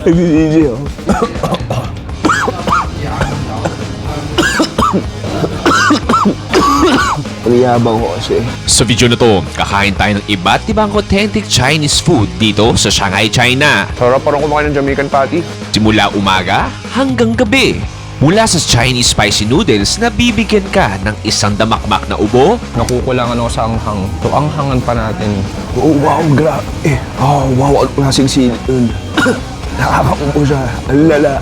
Nagsisisi ako. Riyabang ko kasi. Sa video na to, kakain tayo ng iba't ibang authentic Chinese food dito sa Shanghai, China. Sarap parang kumain ng Jamaican patty. Simula umaga hanggang gabi. Mula sa Chinese spicy noodles na bibigyan ka ng isang damakmak na ubo, Nakukulangan ako sa anghang. So, anghangan pa natin. Oh, wow, grabe. Oh, wow, ano klaseng sili yun. Nakakaumpo siya. Ang lala.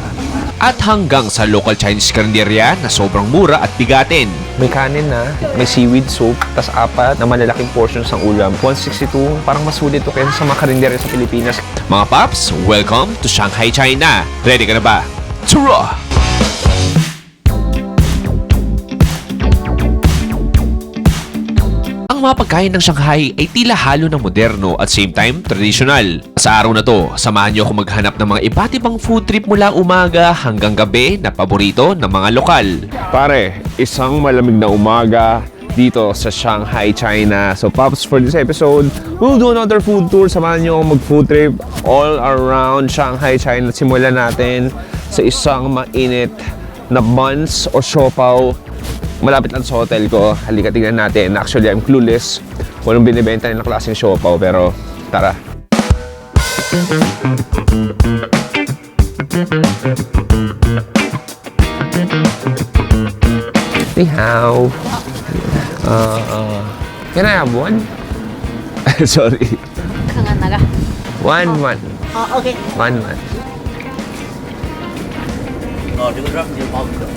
at hanggang sa local Chinese karinderya na sobrang mura at bigatin. May kanin na, may seaweed soup, tas 4 na malalaking portions ng ulam. 162, parang mas sulit to kaysa sa mga karinderya sa Pilipinas. Mga paps, welcome to Shanghai, China. Ready ka na ba? Tura! Ang mga pagkain ng Shanghai ay tila halo ng moderno at same time traditional. Sa araw na to, samahan niyo ako maghanap ng mga iba't ibang food trip mula umaga hanggang gabi na paborito ng mga lokal. Pare, isang malamig na umaga dito sa Shanghai, China. So, Pops, for this episode, we'll do another food tour. Samahan nyo mag-food trip all around Shanghai, China. Simulan natin sa isang mainit na buns o siopaw. Malapit lang sa hotel ko. Halika, tignan natin. Actually, I'm clueless kung anong binibenta nilang klaseng siopaw. Pero, tara. Ni hao. Can I have one? Sorry. 看看哪个？ One. 好，OK。 One. 哦，这个专门就包子的。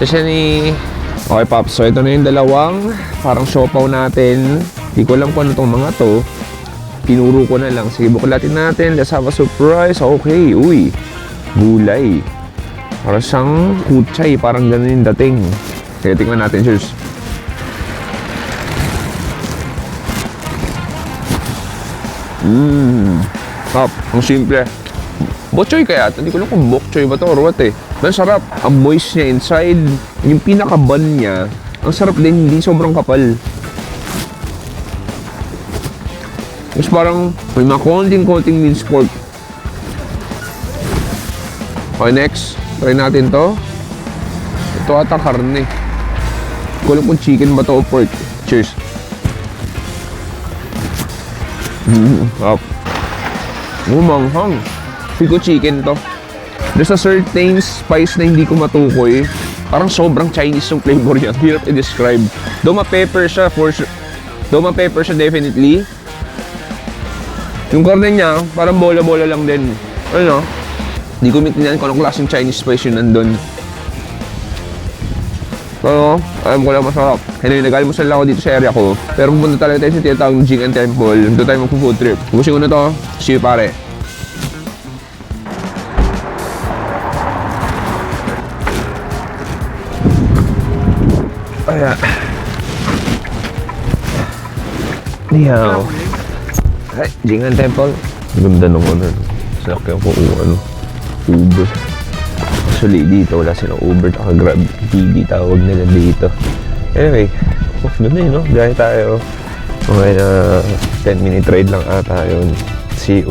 Ito siya ni... Okay, Pops. So, ito na yung dalawang parang siopaw natin. Hindi ko alam kung ano itong mga to. Pinuro ko na lang. Sige, buklatin natin. Let's have a surprise. Okay, uy. Gulay. Parang siyang kutsay. Parang ganun yung dating. Sige, tingnan natin. Cheers. Pop, ang simple. Bokchoy kaya? Hindi ko alam kung bokchoy ba to or what eh. Ang sarap. Ang moist niya inside. Yung pinaka-bun niya, ang sarap din. Hindi sobrang kapal. Tapos parang may mga konting-konting minced pork. Okay, next. Try natin to. Ito ata karne. Hindi ko alam kung chicken ba to o pork. Cheers. Up. Umanghang. Feel ko chicken to. There's a certain spice na hindi ko matukoy. Parang sobrang Chinese yung flavor niya. Hirap i-describe. Doma pepper siya for sure. Doma pepper siya definitely. Yung karne niya, parang bola-bola lang din. Ano? Hindi ko maintindihan kung anong klaseng Chinese spice yun nandun. Pero, alam ko lang masarap. Anyway, nag-almusal lang ako dito sa area ko. Pero pumunta talaga tayo sa tinatawag ng Jing and Temple. Doon tayo mag-food trip. Ubusin ko na to. See you, pare. Ayan. Ni hao. Ay, Jing and Temple. Ganda nung ano. Salakyan ko Uber. Actually, dito wala silang Uber at Grab. Didi tawag nila dito. Anyway, doon na yun, no? Gaya tayo. Okay na 10-minute ride lang ata yun. See you.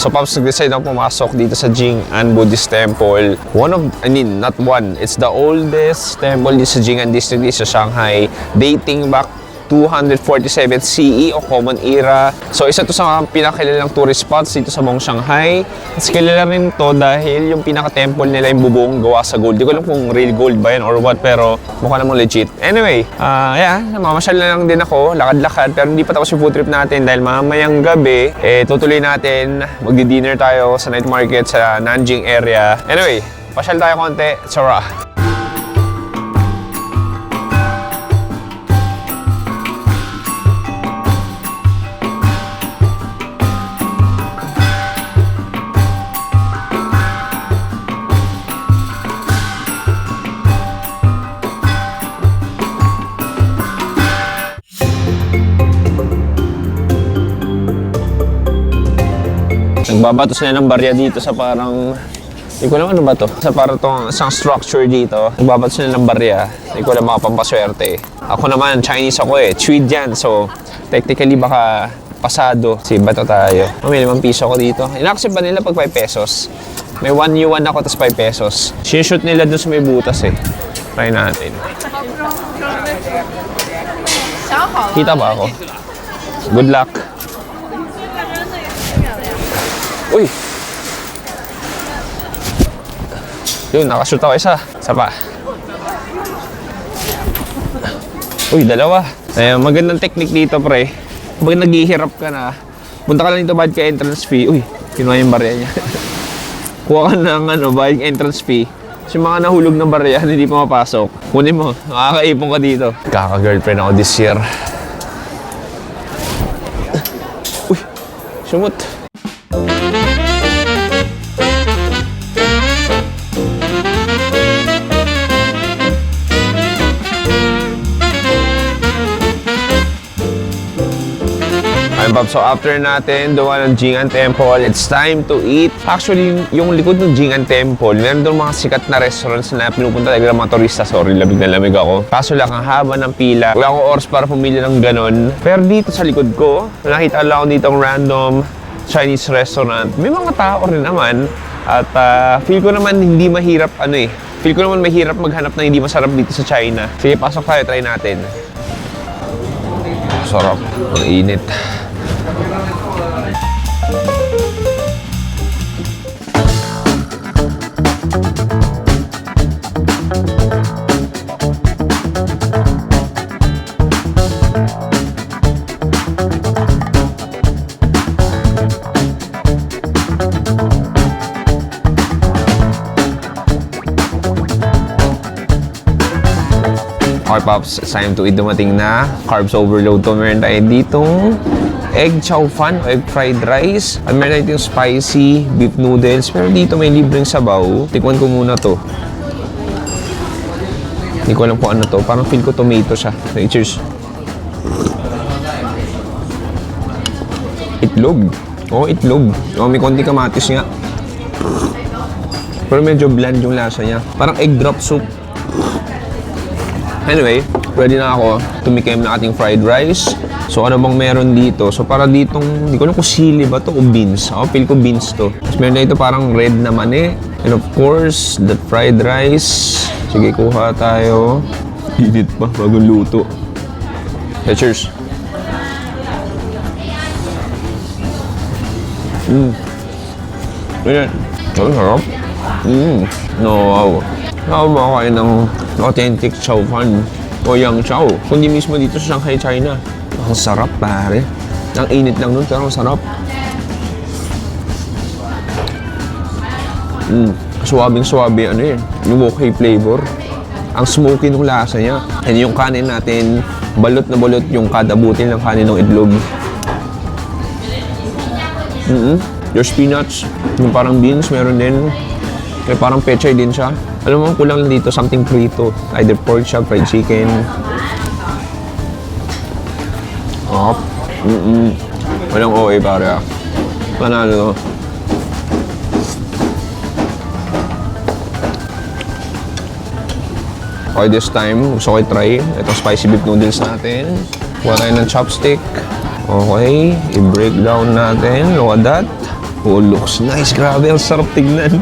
So, Pops, nag-decide ako pumasok dito sa Jing'an Buddhist Temple. Not one, it's the oldest temple dito sa Jing'an District dito sa Shanghai, dating back 247 CE o Common Era. So, isa to sa pinakakilalang tourist spots dito sa buong Shanghai. At kilala rin to dahil yung pinaka-temple nila yung bubuong gawa sa gold. Di ko alam kung real gold ba yan or what, pero mukha namang legit. Anyway, mamasyal na lang din ako, lakad-lakad, pero hindi pa tapos yung food trip natin dahil mamayang gabi, tutuloy natin, magdi-dinner tayo sa night market sa Nanjing area. Anyway, pasyal tayo konti. Tsara! Nagbabato sila ng barya dito sa parang... Hindi ko alam ano ba to. Sa parang tong isang structure dito. Nagbabato sila ng barya. Hindi ko alam mga pampaswerte. Ako naman, Chinese ako eh. Tweed yan. So, technically baka pasado. Si bato tayo. May 5 piso ako dito. Ina-accept ba nila pag 5 pesos? May 1 yuan ako tapos 5 pesos. Sinishoot nila dun sa may butas eh. Try natin. Kita ba ako? Good luck. Uy! Yun, nakashoot ako isa. Isa pa. Uy, dalawa. Ayun, magandang technique dito, pre. Kapag naghihirap ka na, punta ka lang dito, bayad ka entrance fee. Uy, kinuha yung barya niya. Kuha ka ng bayad entrance fee. Kasi mga nahulog ng barya, hindi pa mapasok. Kunin mo, makakaipon ka dito. Kaka-girlfriend ako this year. Uy, sumot. So after natin gawa ng Jing'an Temple, it's time to eat. Actually, yung likod ng Jing'an Temple, meron doon mga sikat na restaurants na pinupunta talaga ng mga turista. Sorry, lamig na lamig ako. Kaso lang, ang haba ng pila. Wala akong oras para pumili ng ganon. Pero dito sa likod ko, nakita lang ako dito ang random Chinese restaurant. May mga tao rin naman. At feel ko naman hindi mahirap, feel ko naman mahirap maghanap ng hindi masarap dito sa China. Sige, pasok tayo, try natin. Sarap. Ang init. Okay, Pops, it's time to eat. Dumating na. Carbs overload to. Meron tayo ditong egg chow fan o egg fried rice. At meron tayo ditong spicy beef noodles. Pero dito may libreng sabaw. Tikman ko muna to. Hindi ko alam kung ano to. Parang feel ko tomato siya. Okay, cheers. Itlog. Oo, itlog. Oo, may konti kamatis nga. Pero medyo bland yung lasa niya. Parang egg drop soup. Anyway, ready na ako. Tumikim na ating fried rice. So, ano bang meron dito? So, para ditong, hindi ko alam kung sili ba to o beans. Ako, feel ko beans to. Tapos meron na ito parang red na mani. And of course, that fried rice. Sige, kuha tayo. Init pa, bagong luto. Okay, cheers. Ayan. Ang sarap. No, wow. Nakakain ng authentic chow fan o yang chow. Kundi mismo dito sa Shanghai, China. Ang sarap, pare. Ang init lang nun, pero ang sarap. Suwabing-suwabe, yung wokhay flavor. Ang smoky ng lasa niya. And yung kanin natin, balot na balot yung kada butil ng kanin ng itlog. There's peanuts, yung parang beans, meron din. May parang pechay din siya. Alam mo, kulang lang dito, something prito. Either pork chop, fried chicken. Oh. Walang OA, pare. Panalo. Okay, this time, gusto ko i-try itong spicy beef noodles natin. Kuha tayo ng chopstick. Okay, i-break down natin. Look at that. Oh, looks nice. Grabe, ang sarap tignan.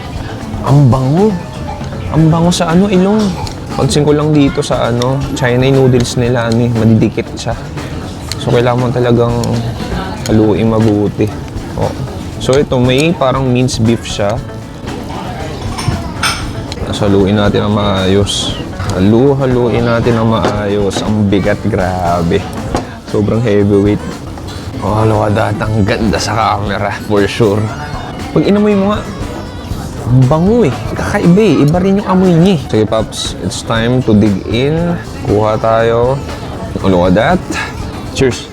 Ang bango. Ang bango sa ilong. Pansin ko lang dito sa China noodles nila, madidikit siya. So, kailangan mo talagang haluin mabuti. Oh. So, ito may parang minced beef siya. Haluin natin ang maayos. Haluin natin ang maayos. Ang bigat, grabe. Sobrang heavyweight. Oh, look at that. Ang ganda sa camera, for sure. Pag inamoy mo nga, ang bango kakaiba iba rin yung amoy niya. Sige, Pops, it's time to dig in. Kuha tayo. Oh, look at that. Cheers.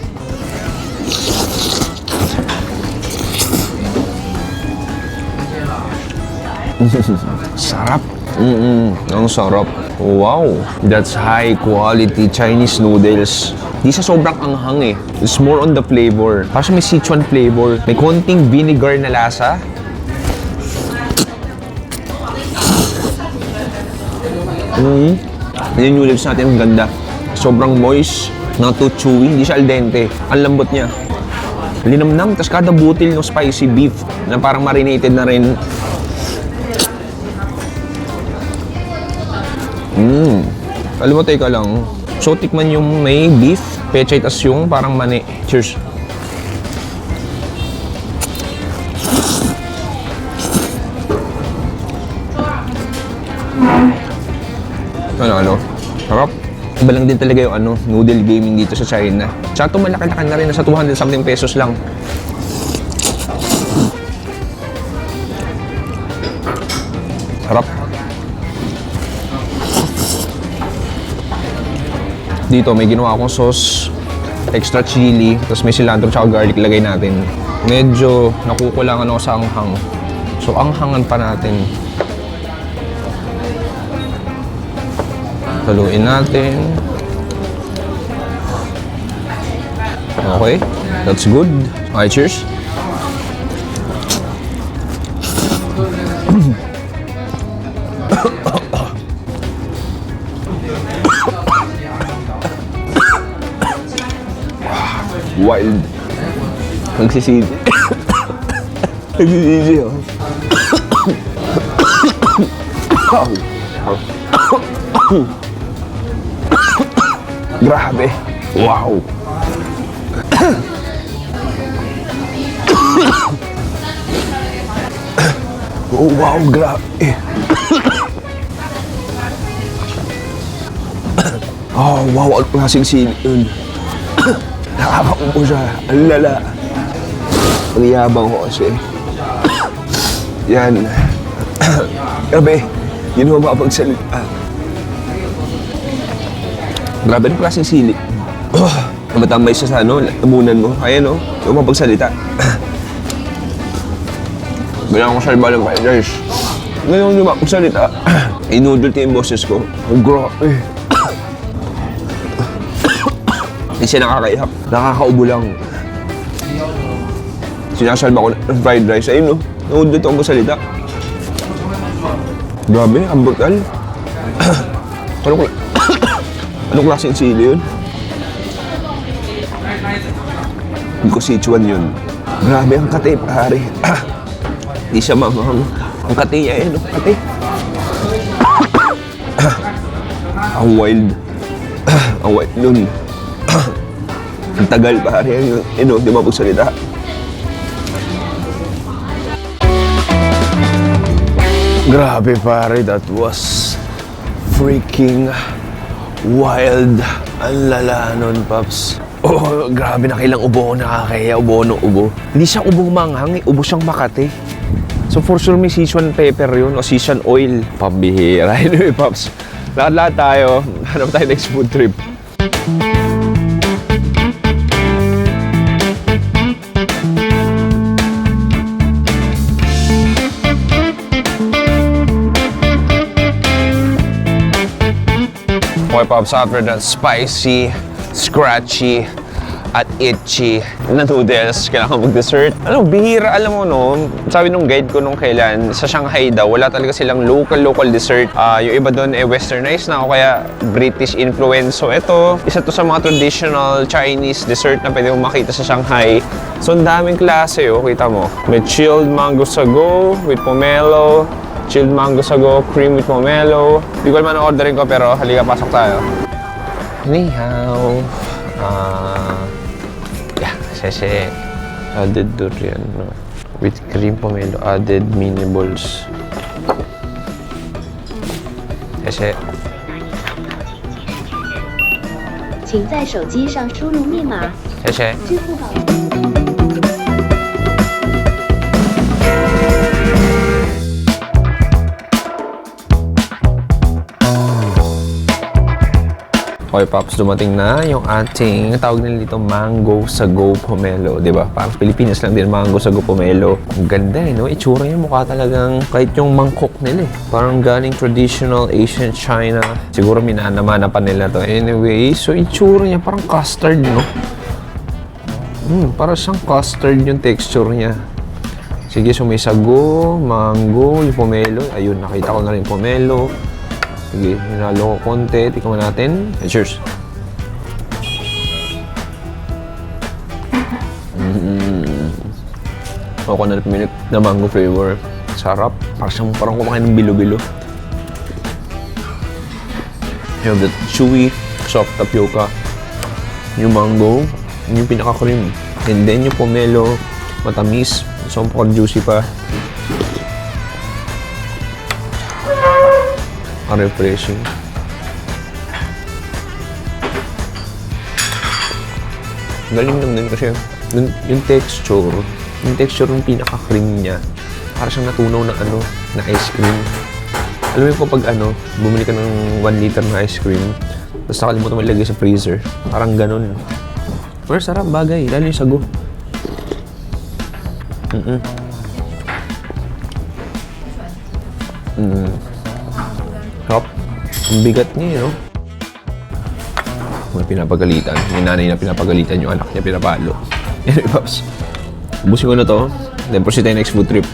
Sarap. Ang sarap. Wow, that's high quality Chinese noodles. Di siya sobrang anghang eh. It's more on the flavor. Parang may Sichuan flavor. May konting vinegar na lasa. Yung noodles natin, ang ganda. Sobrang moist, not too chewy, hindi siya al dente. Ang lambot niya. Linamnam, tas kada butil ng spicy beef na parang marinated na rin. Alam mo, teka lang. So, tikman yung may beef, pechay, tas yung parang mani. Cheers. Ano? Sarap. Iba lang din talaga yung noodle gaming dito sa China. Tsaka malaki-laki na rin, nasa 200 something pesos lang. Sarap. Dito may ginawa akong sauce, extra chili, tapos may cilantro tsaka garlic lagay natin. Medyo nakukulangan ako sa anghang. So anghangan pa natin. Haluin natin. Okay, that's good. Okay, cheers. Wild. Nagsisisi. Nagsisisi ako. Grabe. Wow. Oh, wow, grabe. Oh, wow, ang klaseng sili yun. Nakakaupo siya. Ang lala. Ang yabang ko kasi. Yan. Grabe. Yun mo mapagsalita. Grabe ng klaseng sili. Matambay siya sa lamunan mo. Ayan yung mapagsalita. Ganyan ko sa iba ng fried rice. Ngayon yung mapagsalita. Inudol ko yung boses ko. Ang grabe. Hindi siya nakakaiyak. Nakakaubo lang. Sinasalba ko ng fried rice. Ayun nudol ko ang magsalita. Grabe, ang brutal. Anong klaseng sili yun? Hindi ko Sichuan yun. Grabe ang kate, pare. Hindi siya mamang. Ang kate niya yun, kate. Ang wild. Ang wild nun. Ang tagal, pare. Di mapagsalita. Grabe, pare. That was freaking wild. Ang lala nun, Paps. Oh, grabe na kailang ubo ko nakakaya. Ubo ng ubo. Hindi siya ubong manghang ubo siyang Makati. So for sure may Sichuan pepper yun o Sichuan oil. Pambihira. Anyway, Paps. Lahat-lahat tayo. Hanap tayo next food trip. Okay, Pops, after that spicy, scratchy, at itchy na noodles, kailangan mag-dessert. Bihira, alam mo sabi nung guide ko nung kailan, sa Shanghai daw, wala talaga silang local dessert. Yung iba doon westernized na o kaya British influence. So ito, isa to sa mga traditional Chinese dessert na pwede mong makita sa Shanghai. So ang daming klase, kita mo. May chilled mango sago with pomelo, chilled mango sago, cream with pomelo. Hindi ko naman orderin ko pero halika, pasok tayo. Ni hao. Sese added durian with cream pomelo, added mini balls. Sese. 请在手机上输入密码。 Sese. 支付宝。Okay, Pops, dumating na yung ating, tawag nila dito, mango sago pomelo, di ba? Parang Pilipinas lang din, mango sago pomelo. Ang ganda no? Itsura niya mukha talagang kahit yung mangkok nila eh. Parang galing traditional Asian China. Siguro minanamana pa nila to. Anyway, so itsura niya parang custard, no? Parang siyang custard yung texture niya. Sige, so may sago, mango, yung pomelo. Ayun, nakita ko na rin pomelo. Sige, hinalo ko konti. Tikman natin. Cheers! Coconut milk na mango flavor. Sarap. Parang kumakain ng bilo-bilo. You have the chewy, soft tapioca. Yung mango, yung pinaka-cream. And then yung pomelo, matamis. Sobrang juicy pa. Refreshing. Galing lang din kasi yung texture ng pinaka-cream niya, para siyang natunaw na na ice cream. Alam mo yung kapag bumili ka ng 1 liter na ice cream, tapos nakalimutan mo ilagay sa freezer. Parang ganun. Pero sarap, bagay. Lalo yung sago. Sarap. Ang bigat niya, no? May pinapagalitan. May nanay na pinapagalitan yung anak niya, pinapalo. Anyway, Pops. Ubusin ko na to. Then proceed tayo next food trip.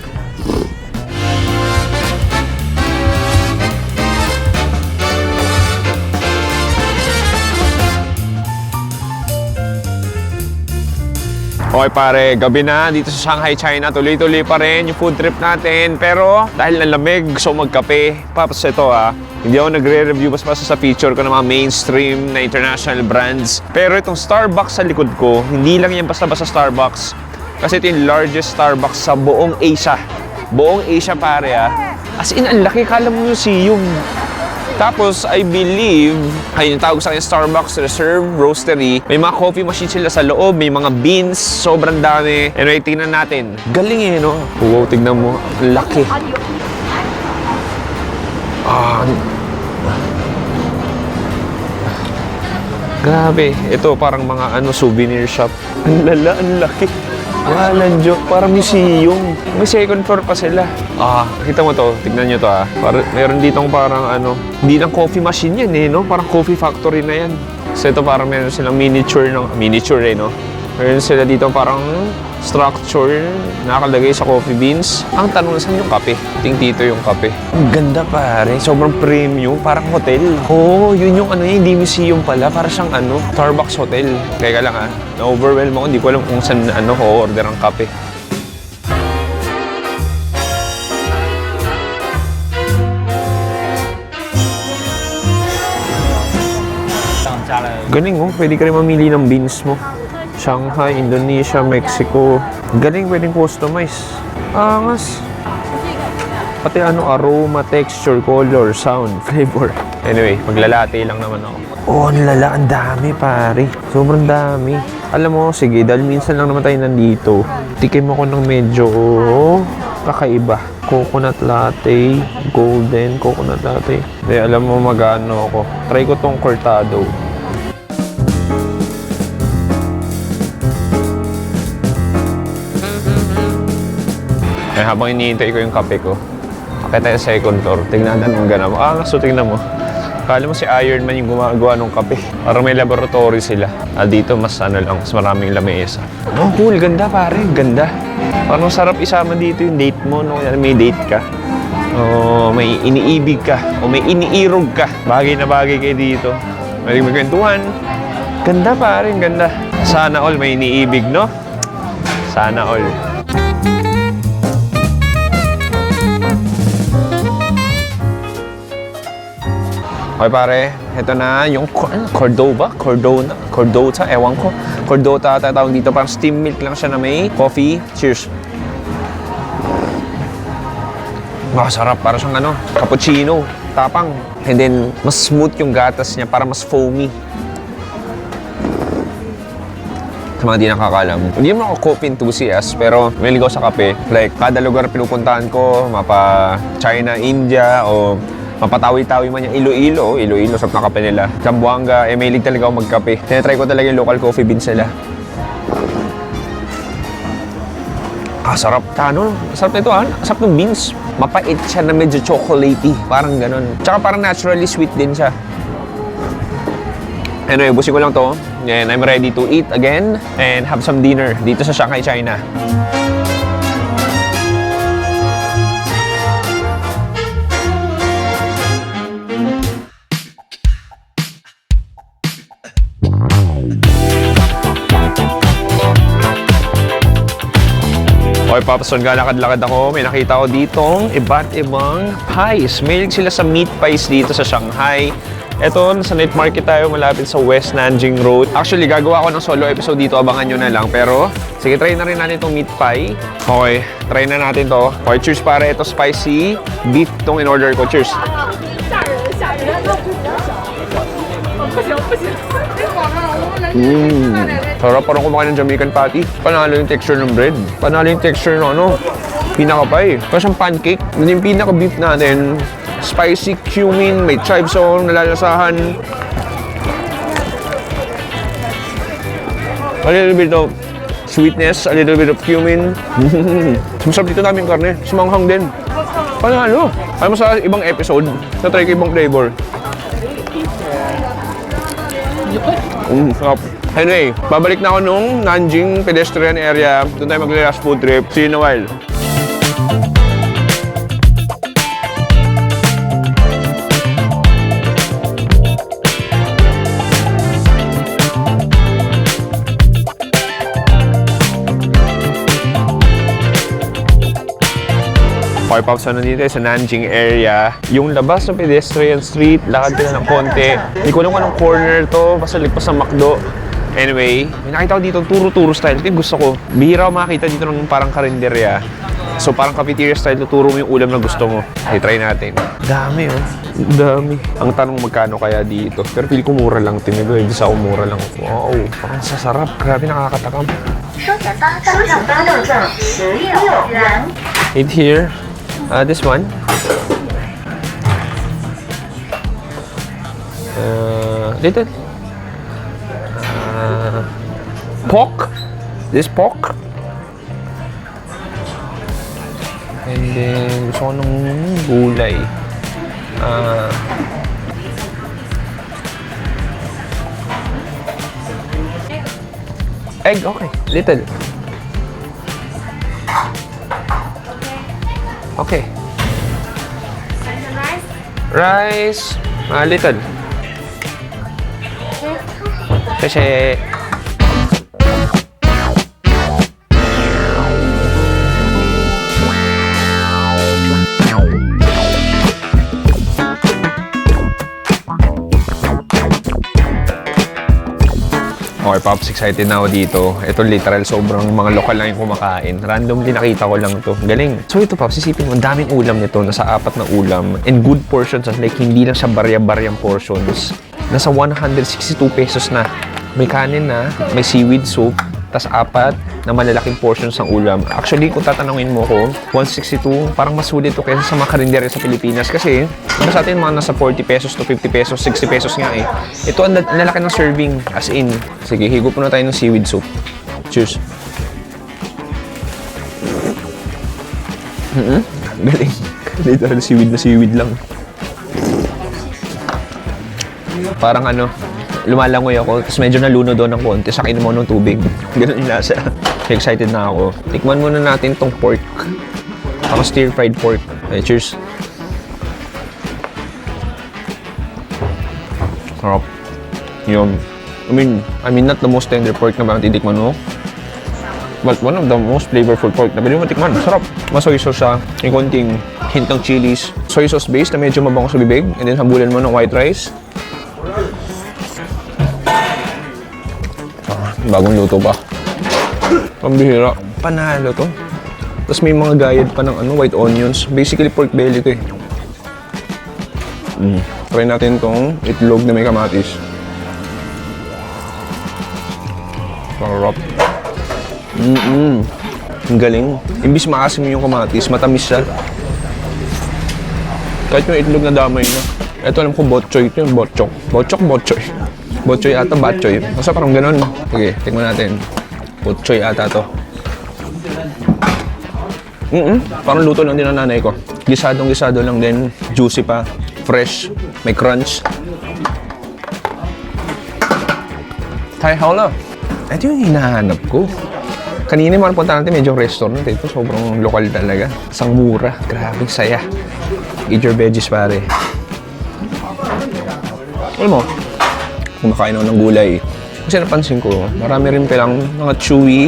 Okay pare, gabi na dito sa Shanghai, China. Tuloy-tuloy pa rin yung food trip natin. Pero dahil nalamig, gusto magkape. Paps, ito hindi ako nagre-review basta sa feature ko ng mga mainstream na international brands. Pero itong Starbucks sa likod ko, hindi lang yan basta-basta Starbucks. Kasi ito yung largest Starbucks sa buong Asia. Buong Asia pare As in, ang laki. Kala mo museum. Tapos, I believe, ayun yung tawag sa akin, Starbucks Reserve Roastery. May mga coffee machine sila sa loob, may mga beans, sobrang dami. Anyway, tingnan natin. Galing no? Wow, tignan mo. Ang laki. Grabe. Ito, parang mga souvenir shop. Ang lala, ang laki. Walang joke, parang museum. May second floor pa sila. Kita mo to, tignan nyo to meron ditong parang hindi lang coffee machine yan no? Parang coffee factory na yan. So ito parang meron silang miniature no? Meron sila dito parang structure nakalagay sa coffee beans. Ang tanong, saan yung kape? Dito yung kape. Ang ganda pare, sobrang premium, parang hotel. Yun yung hindi museum pala, para siyang Starbucks hotel. Kaya lang na-overwhelm ako, hindi ko alam kung saan order ang kape. Galing pwede ka rin mamili ng beans mo. Shanghai, Indonesia, Mexico. Galing, pwedeng customize. Angas. Pati aroma, texture, color, sound, flavor. Anyway, maglalate lang naman ako. Ang dami pare. Sobrang dami. Alam mo, sige, dahil minsan lang naman tayo nandito. Tikim ako ng medyo kakaiba. Coconut latte, golden coconut latte. Alam mo magano ako. Try ko tong cortado. Habang iniintay ko yung kape ko, akit tayo sa second floor. Tignan natin ang ganap. So tignan mo. Kala mo si Iron Man yung gumagawa ng kape. Parang may laboratory sila. Dito mas mas maraming lamesa. Cool. Ganda pare. Ganda. Parang sarap isama dito yung date mo. May date ka. May iniibig ka. O may iniirog ka. Bagay na bagay kayo dito. May magkwentuhan. Ganda pare. Ganda. Sana all may iniibig, no? Sana all. Okay pare, ito na yung Cordova, ewan ko. Cordova tatawag dito, parang steam milk lang siya na may coffee. Cheers. Sarap, parang siyang cappuccino, tapang. And then, mas smooth yung gatas niya, para mas foamy. Sa mga di nakakalam. Hindi naman ako coffee enthusiast, pero mahilig ako sa kape. Like, kada lugar pinupuntahan ko, mapa China, India, o Mapatawi-tawi man yung Iloilo, sarap na kape nila. Zamboanga, mahilig talaga ako magkape. Tinatry ko talaga yung local coffee beans nila. Sarap. Sarap nito sarap ng beans. Mapait siya na medyo chocolatey. Parang ganun. Tsaka parang naturally sweet din siya. Anyway, busin ko lang to. And I'm ready to eat again and have some dinner dito sa Shanghai, China. Okay, Pops, lakad-lakad ako. May nakita ko ditong iba't ibang pies. Mahilig sila sa meat pies dito sa Shanghai. Ito, sa night market tayo malapit sa West Nanjing Road. Actually, gagawa ako ng solo episode dito. Abangan nyo na lang. Pero, sige, try na rin natin itong meat pie. Okay, try na natin to. Okay, cheers pare. Ito spicy beef tong in-order ko. Cheers. Sarap, parang kumakain ng Jamaican patty. Panalo yung texture ng bread. Panalo yung texture ng pinaka-pie. Parang siyang pancake. Yung pinaka-beef natin, spicy cumin, may chive sauce, nalalasahan. A little bit of sweetness, a little bit of cumin. Masarap dito namin karne. Sumanghang din. Panalo. Alam mo sa ibang episode, na-try ko ibang flavor. Sarap. Anyway, babalik na ako nung Nanjing pedestrian area. Doon tayo mag-relax food trip. See you in a while. Okay, Pops, nandito sa Nanjing area. Yung labas ng pedestrian street, lakad ka na ng konti. Hindi ko alam kung anong corner to, basta ligpas ng McDo. Anyway, may nakita ko dito turo-turo style. Kaya gusto ko, bihira ko makakita dito ng parang karinderya. So parang cafeteria style, tuturo mo yung ulam na gusto mo. Okay, try natin. Dami, dami. Ang tanong magkano kaya dito. Pero feel ko mura lang, tinigo. Hindi sa ako mura lang. Wow, parang sasarap. Grabe, nakakatakam. Eat here. This one. Little. Pork. This pork. And then, gusto ko ng gulay. Egg, okay. Little. Okay. Rice. Little. Kasi okay, Pops, excited na ako dito. Ito literal, sobrang mga lokal lang yung kumakain. Randomly nakita ko lang to. Galing. So ito, Pops, isipin mo, ang daming ulam nito. Nasa 4 na ulam. And good portions. Like, hindi lang siya barya-baryang portions. Nasa 162 pesos na. May kanin na, may seaweed soup, tas 4 na malalaking portions ng ulam. Actually, kung tatanungin mo ko, 162, parang mas sulit to kaysa sa mga karinderya sa Pilipinas. Kasi, sa atin mga nasa 40 pesos to 50 pesos, 60 pesos nga eh. Ito ang lalaki ng serving, as in. Sige, higop na tayo ng seaweed soup. Cheers. Galing. Literal seaweed na seaweed lang. Parang lumalangoy ako, tapos medyo naluno doon ng konti, sakin mo ng tubig. Ganun yung lasa. Excited na ako. Tikman muna natin tong pork. Ako stir-fried pork. Okay, cheers. Sarap. Yum. I mean, not the most tender pork na ba titikman mo? But one of the most flavorful pork na pwede mo tikman. Sarap. Masoy sauce siya. Yung konting hint ng chilies. Soy sauce base na medyo mabango sa bibig. And then habulan mo ng white rice. Bagong luto pa. Pambihira. Panalo to. Tapos may mga gayad pa ng white onions. Basically pork belly to eh. Try natin tong itlog na may kamatis. Sarap. Ang galing. Imbis maasim yung kamatis, matamis siya. Kahit yung itlog na damay na. Ito alam ko botchoy ito yung botchok. Botchoy. Botchoy ata, batchoy. Basta parang ganun. Sige, tingnan natin. Botchoy ata to. Parang luto lang din ng nanay ko. Gisado lang din. Juicy pa. Fresh. May crunch. Thai hao. Ito yung hinahanap ko. Kanina yung mga punta natin, medyo restaurant. Ito sobrang lokal talaga. Isang mura. Grabe, saya. Eat your veggies, pare. Alam mo, kumakain ako ng gulay. Kasi napansin ko, marami rin palang mga chewy,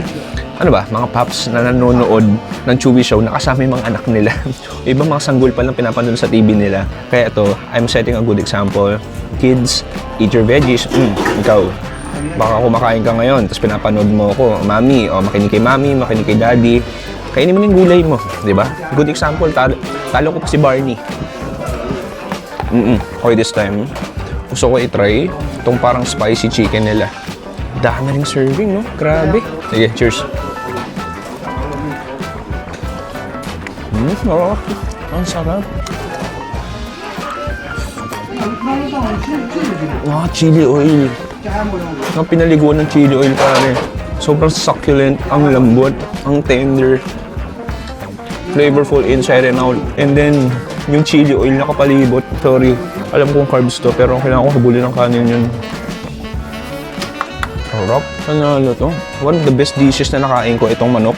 mga paps na nanonood ng chewy show na kasama yung mga anak nila. Ibang mga sanggol pa lang pinapanood sa TV nila. Kaya ito, I'm setting a good example. Kids, eat your veggies. Ikaw, baka kumakain ka ngayon, tapos pinapanood mo ako, mami, o makinig kay mami, makinig kay daddy. Kainin mo yung gulay mo, di ba? Good example, talo ko pa si Barney. Okay, this time, gusto ko i-try itong parang spicy chicken nila. Dami ring serving, no? Grabe. Sige, cheers. Ang sarap. Wow, chili oil. Ang pinaliguan ng chili oil, pare. Sobrang succulent, ang lambot, ang tender. Flavorful inside and out. And then, yung chili oil nakapalibot. Sorry, alam kong carbs to, pero kailangan ko habulin ng kanin yun. Sarap. Panalo to. One of the best dishes na nakain ko, itong manok.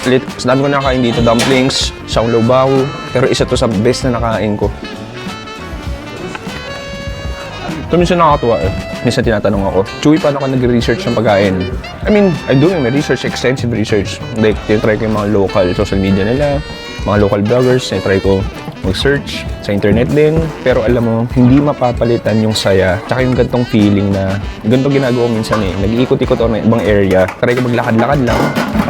Mas dami ko nakain dito, dumplings, xiao lo bao. Pero isa to sa best na nakain ko. Ito minsan nakakatuwa eh. Minsan tinatanong ako, Chewy, paano ka nag-research ng pagkain? I mean, I'm doing my research, extensive research. Like, tinatry ko yung mga local social media nila, mga local bloggers, tinatry ko mag-search sa internet din. Pero alam mo, hindi mapapalitan yung saya tsaka yung gantong feeling na ganito ginagawa minsan eh. Nag-iikot-ikot ako ng ibang area. Try ko maglakad-lakad lang.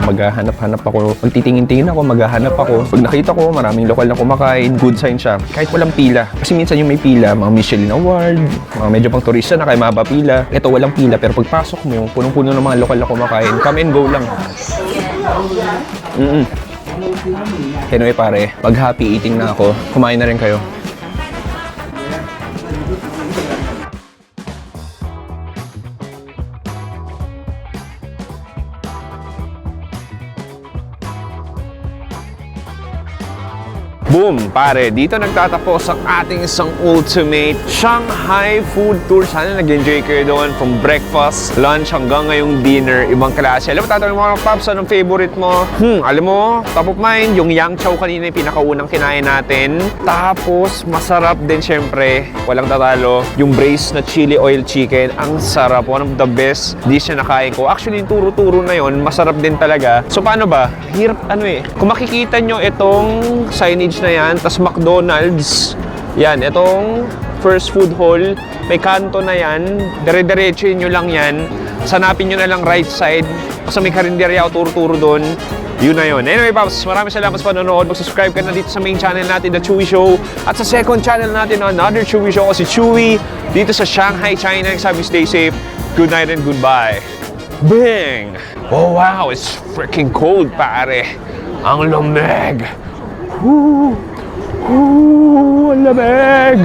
Maghahanap-hanap ako. Magtitingin-tingin ako, maghahanap ako. Pag nakita ko, maraming lokal na kumakain. Good sign siya. Kahit walang pila. Kasi minsan yung may pila, mga Michelin Award, mga medyo pang turista na kaya mahaba pila. Ito walang pila. Pero pagpasok mo, punong-puno ng mga lokal na kumakain. Come and go lang. Anyway pare, pag happy eating na ako, kumain na rin kayo. Boom! Pare, dito nagtatapos ang ating isang ultimate Shanghai food tour. Sana nag-enjoy kayo doon from breakfast, lunch, hanggang ngayong dinner. Ibang klase. Alam mo, tatanong mga paps, anong favorite mo? Alam mo, top of mind, yung yang chow kanina yung pinakaunang kinain natin. Tapos, masarap din syempre, walang tatalo, yung braised na chili oil chicken. Ang sarap. One of the best dish na nakain ko. Actually, yung turo-turo na yon masarap din talaga. So, paano ba? Hirap, kung makikita nyo itong signage na yan, tas McDonald's, yan, itong first food hall, may kanto na yan, dire-diretsuin nyo lang yan, sanapin nyo na lang right side, kasi may karinderya o turo-turo doon, yun na yun. Anyway, Paps, maraming salamat sa panonood. Mag-subscribe ka na dito sa main channel natin, The Chewy Show, at sa second channel natin, Another Chewy Show, si Chewy, dito sa Shanghai, China. Sabi, stay safe, good night and goodbye. Bing! Oh wow, it's freaking cold, pare. Ang lamig. Ang lamig.